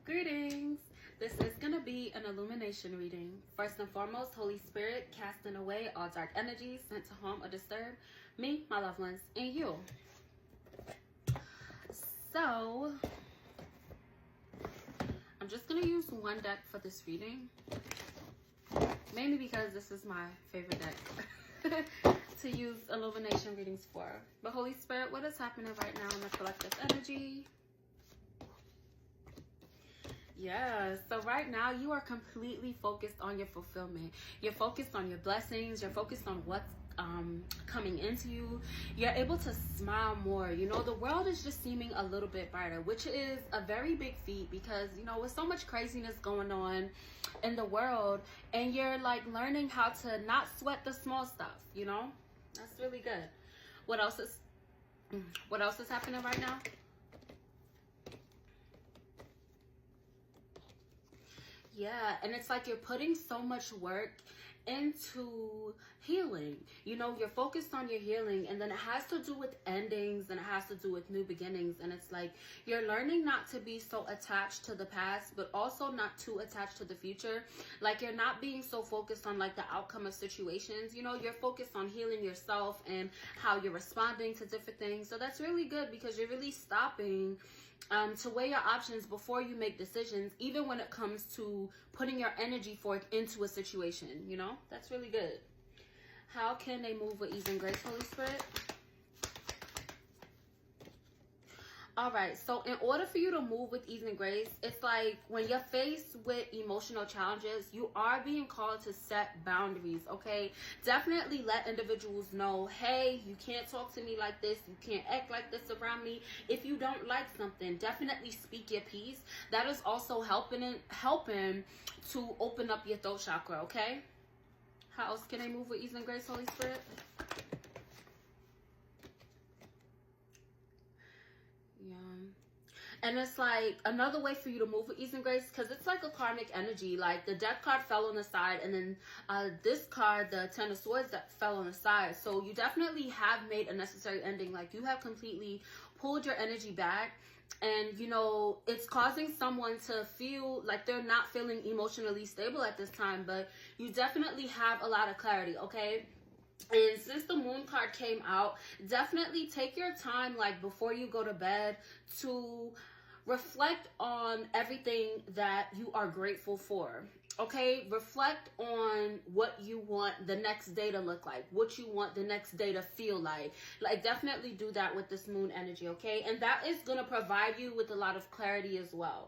Greetings. This is going to be an illumination reading. First and foremost, Holy Spirit, casting away all dark energies sent to harm or disturb me, my loved ones, and you. So, I'm just going to use one deck for this reading. Mainly because this is my favorite deck to use illumination readings for. But Holy Spirit, what is happening right now in the collective energy? Yeah, so right now you are completely focused on your fulfillment. You're focused on your blessings. You're focused on what's coming into you. You're able to smile more. You know, the world is just seeming a little bit brighter, which is a very big feat because, you know, with so much craziness going on in the world, and you're like learning how to not sweat the small stuff, you know? That's really good. What else is happening right now? Yeah, and it's like you're putting so much work into healing. You know, you're focused on your healing, and then it has to do with endings and it has to do with new beginnings. And it's like you're learning not to be so attached to the past, but also not too attached to the future. Like you're not being so focused on like the outcome of situations. You know, you're focused on healing yourself and how you're responding to different things. So that's really good because you're really stopping to weigh your options before you make decisions, even when it comes to putting your energy forth into a situation. You know, that's really good. How can they move with ease and grace, Holy Spirit? All right, so in order for you to move with ease and grace, it's like when you're faced with emotional challenges, you are being called to set boundaries, okay? Definitely let individuals know, hey, you can't talk to me like this. You can't act like this around me. If you don't like something, definitely speak your piece. That is also helping to open up your throat chakra, okay? How else can I move with ease and grace, Holy Spirit? Yeah. And it's like another way for you to move with ease and grace, because it's like a karmic energy. Like the death card fell on the side, and then this card, the Ten of Swords, that fell on the side. So you definitely have made a necessary ending. Like you have completely pulled your energy back, and you know it's causing someone to feel like they're not feeling emotionally stable at this time. But you definitely have a lot of clarity, okay? And since the moon card came out, definitely take your time, like before you go to bed, to reflect on everything that you are grateful for. Okay, reflect on what you want the next day to look like, what you want the next day to feel like. Like definitely do that with this moon energy, okay? And that is going to provide you with a lot of clarity as well.